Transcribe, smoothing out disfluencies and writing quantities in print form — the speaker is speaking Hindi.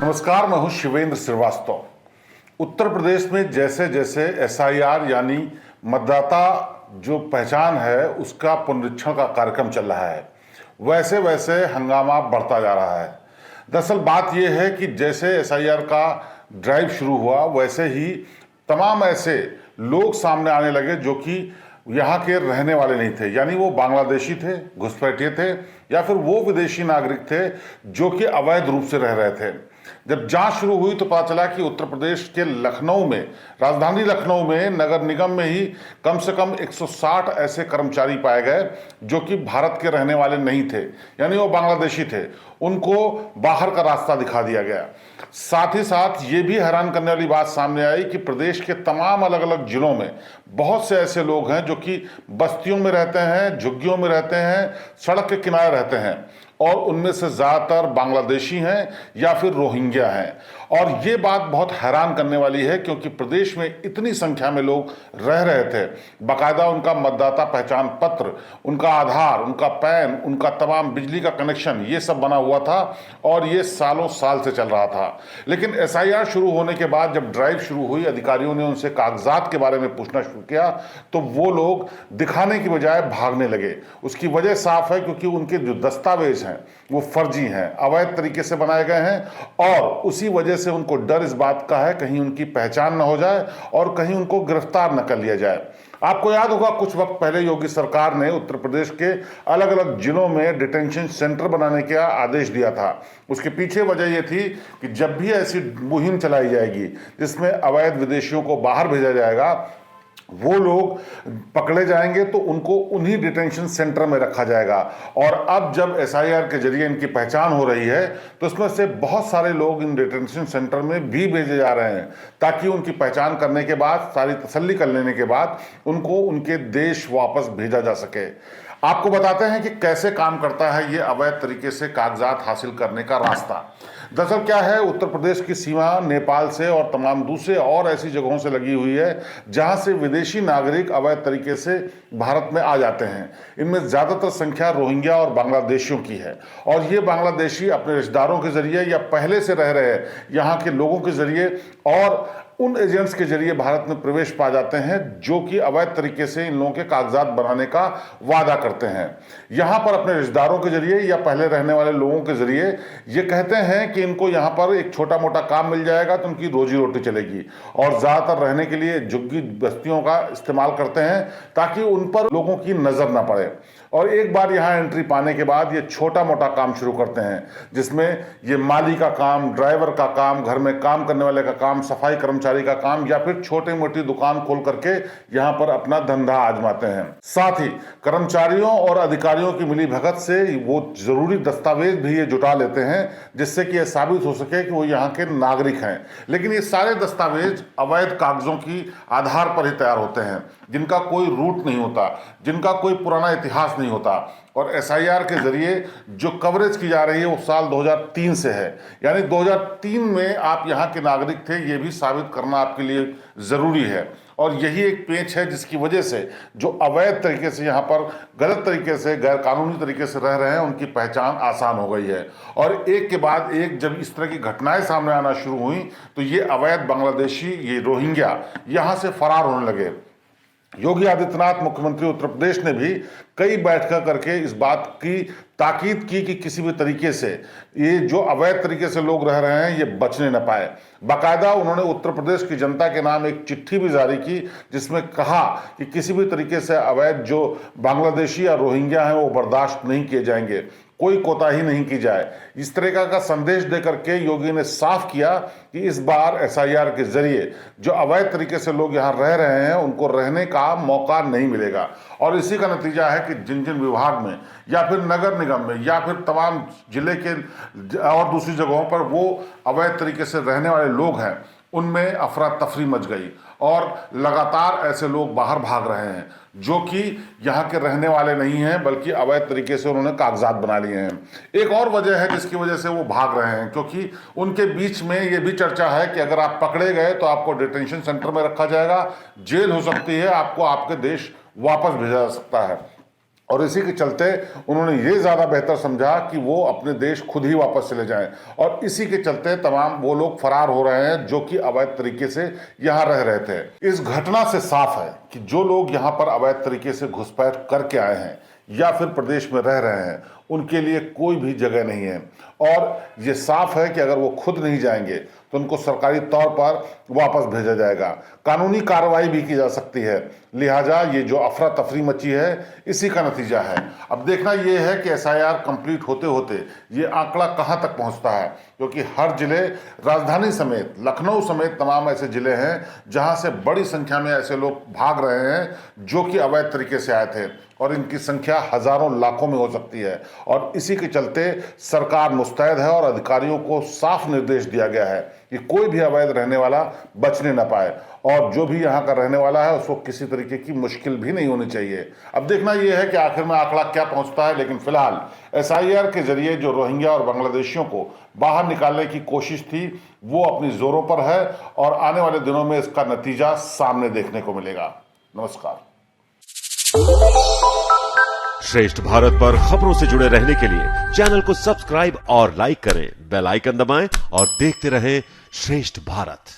नमस्कार, मैं हूं शिवेंद्र श्रीवास्तव। उत्तर प्रदेश में जैसे जैसे एसआईआर यानी मतदाता जो पहचान है उसका पुनरीक्षण का कार्यक्रम चल रहा है, वैसे वैसे हंगामा बढ़ता जा रहा है। दरअसल बात यह है कि जैसे एसआईआर का ड्राइव शुरू हुआ वैसे ही तमाम ऐसे लोग सामने आने लगे जो कि यहाँ के रहने वाले नहीं थे, यानी वो बांग्लादेशी थे, घुसपैठिए थे या फिर वो विदेशी नागरिक थे जो कि अवैध रूप से रह रहे थे। जब जांच शुरू हुई तो पता चला कि उत्तर प्रदेश के लखनऊ में, राजधानी लखनऊ में नगर निगम में ही कम से कम 160 ऐसे कर्मचारी पाए गए जो कि भारत के रहने वाले नहीं थे, यानी वो बांग्लादेशी थे। उनको बाहर का रास्ता दिखा दिया गया। साथ ही साथ ये भी हैरान करने वाली बात सामने आई कि प्रदेश के तमाम अलग अलग जिलों में बहुत से ऐसे लोग हैं जो कि बस्तियों में रहते हैं, झुग्गियों में रहते हैं, सड़क के किनारे रहते हैं और उनमें से ज़्यादातर बांग्लादेशी हैं या फिर रोहिंग्या हैं। और ये बात बहुत हैरान करने वाली है क्योंकि प्रदेश में इतनी संख्या में लोग रह रहे थे, बाकायदा उनका मतदाता पहचान पत्र, उनका आधार, उनका पैन, उनका तमाम बिजली का कनेक्शन, ये सब बना हुआ था और ये सालों साल से चल रहा था। लेकिन एसआईआर शुरू होने के बाद जब ड्राइव शुरू हुई, अधिकारियों ने उनसे कागजात के बारे में पूछना शुरू किया तो वो लोग दिखाने की बजाय भागने लगे। उसकी वजह साफ है क्योंकि उनके जो दस्तावेज हैं वो फर्जी हैं, अवैध तरीके से बनाए गए हैं और उसी वजह से उनको डर इस बात का है कहीं उनकी पहचान न हो जाए और कहीं उनको गिरफ्तार न कर लिया जाए। आपको याद होगा कुछ वक्त पहले योगी सरकार ने उत्तर प्रदेश के अलग अलग जिलों में डिटेंशन सेंटर बनाने का आदेश दिया था। उसके पीछे वजह यह थी कि जब भी ऐसी मुहिम चलाई जाएगी जिसमें अवैध विदेशियों को बाहर भेजा जाएगा, वो लोग पकड़े जाएंगे तो उनको उन्हीं डिटेंशन सेंटर में रखा जाएगा। और अब जब एसआईआर के जरिए इनकी पहचान हो रही है तो इसमें से बहुत सारे लोग इन डिटेंशन सेंटर में भी भेजे जा रहे हैं ताकि उनकी पहचान करने के बाद, सारी तसल्ली कर लेने के बाद उनको उनके देश वापस भेजा जा सके। आपको बताते हैं कि कैसे काम करता है ये अवैध तरीके से कागजात हासिल करने का रास्ता। दरअसल क्या है, उत्तर प्रदेश की सीमा नेपाल से और तमाम दूसरे और ऐसी जगहों से लगी हुई है जहां से विदेशी नागरिक अवैध तरीके से भारत में आ जाते हैं। इनमें ज़्यादातर संख्या रोहिंग्या और बांग्लादेशियों की है और ये बांग्लादेशी अपने रिश्तेदारों के जरिए या पहले से रह रहे यहाँ के लोगों के जरिए और उन एजेंट्स के जरिए भारत में प्रवेश पा जाते हैं जो कि अवैध तरीके से इन लोगों के कागजात बनाने का वादा करते हैं। यहाँ पर अपने रिश्तेदारों के जरिए या पहले रहने वाले लोगों के जरिए ये कहते हैं कि इनको यहाँ पर एक छोटा मोटा काम मिल जाएगा तो उनकी रोजी रोटी चलेगी और ज़्यादातर रहने के लिए झुग्गी बस्तियों का इस्तेमाल करते हैं ताकि उन पर लोगों की नज़र ना पड़े। और एक बार यहाँ एंट्री पाने के बाद ये छोटा मोटा काम शुरू करते हैं जिसमें ये माली का काम, ड्राइवर का काम, घर में काम करने वाले का काम, सफाई कर्मचारी का काम या फिर छोटी मोटी दुकान खोल करके यहाँ पर अपना धंधा आजमाते हैं। साथ ही कर्मचारियों और अधिकारियों की मिलीभगत से वो जरूरी दस्तावेज भी ये जुटा लेते हैं जिससे कि ये साबित हो सके कि वो यहाँ के नागरिक हैं। लेकिन ये सारे दस्तावेज अवैध कागजों की आधार पर ही तैयार होते हैं जिनका कोई रूट नहीं होता, जिनका कोई पुराना इतिहास नहीं होता। और एसआईआर के जरिए जो कवरेज की जा रही है वो साल 2003 से है, यानी 2003 में आप यहाँ के नागरिक थे ये भी साबित करना आपके लिए ज़रूरी है। और यही एक पेच है जिसकी वजह से जो अवैध तरीके से यहाँ पर गलत तरीके से, गैर कानूनी तरीके से रह रहे हैं उनकी पहचान आसान हो गई है। और एक के बाद एक जब इस तरह की घटनाएं सामने आना शुरू हुई तो ये अवैध बांग्लादेशी, ये रोहिंग्या यहाँ से फरार होने लगे। योगी आदित्यनाथ मुख्यमंत्री उत्तर प्रदेश ने भी कई बैठकें करके इस बात की ताकीद की कि किसी भी तरीके से ये जो अवैध तरीके से लोग रह रहे हैं ये बचने न पाए। बाकायदा उन्होंने उत्तर प्रदेश की जनता के नाम एक चिट्ठी भी जारी की जिसमें कहा कि किसी भी तरीके से अवैध जो बांग्लादेशी या रोहिंग्या हैं वो बर्दाश्त नहीं किए जाएंगे, कोई कोताही नहीं की जाए। इस तरह का संदेश देकर के योगी ने साफ किया कि इस बार एसआईआर के जरिए जो अवैध तरीके से लोग यहाँ रह रहे हैं उनको रहने का मौका नहीं मिलेगा। और इसी का नतीजा है कि जिन जिन विभाग में या फिर नगर निगम में या फिर तमाम जिले के और दूसरी जगहों पर वो अवैध तरीके से रहने वाले लोग हैं उनमें अफरा तफरी मच गई और लगातार ऐसे लोग बाहर भाग रहे हैं जो कि यहाँ के रहने वाले नहीं हैं बल्कि अवैध तरीके से उन्होंने कागजात बना लिए हैं। एक और वजह है जिसकी वजह से वो भाग रहे हैं क्योंकि उनके बीच में ये भी चर्चा है कि अगर आप पकड़े गए तो आपको डिटेंशन सेंटर में रखा जाएगा, जेल हो सकती है, आपको आपके देश वापस भेजा जा सकता है। और इसी के चलते उन्होंने ये ज़्यादा बेहतर समझा कि वो अपने देश खुद ही वापस चले जाएं, और इसी के चलते तमाम वो लोग फरार हो रहे हैं जो कि अवैध तरीके से यहाँ रह रहे थे। इस घटना से साफ है कि जो लोग यहाँ पर अवैध तरीके से घुसपैठ करके आए हैं या फिर प्रदेश में रह रहे हैं, उनके लिए कोई भी जगह नहीं है। और ये साफ है कि अगर वो खुद नहीं जाएंगे तो उनको सरकारी तौर पर वापस भेजा जाएगा, कानूनी कार्रवाई भी की जा सकती है। लिहाजा ये जो अफरा तफरी मची है, इसी का नतीजा है। अब देखना ये है कि एसआईआर कंप्लीट होते होते ये आंकड़ा कहाँ तक पहुँचता है, क्योंकि हर जिले, राजधानी समेत, लखनऊ समेत तमाम ऐसे जिले हैं जहाँ से बड़ी संख्या में ऐसे लोग भाग रहे हैं जो कि अवैध तरीके से आए थे, और इनकी संख्या हजारों लाखों में हो सकती है। और इसी के चलते सरकार मुस्तैद है और अधिकारियों को साफ निर्देश दिया गया है कि कोई भी अवैध रहने वाला बचने न पाए, और जो भी यहाँ का रहने वाला है उसको किसी तरीके की मुश्किल भी नहीं होनी चाहिए। अब देखना यह है कि आखिर में आंकड़ा क्या पहुँचता है, लेकिन फिलहाल एसआईआर के जरिए जो रोहिंग्या और बांग्लादेशियों को बाहर निकालने की कोशिश थी वो अपनी जोरों पर है, और आने वाले दिनों में इसका नतीजा सामने देखने को मिलेगा। नमस्कार। श्रेष्ठ भारत पर खबरों से जुड़े रहने के लिए चैनल को सब्सक्राइब और लाइक करें, बेल आइकन दबाएं और देखते रहें श्रेष्ठ भारत।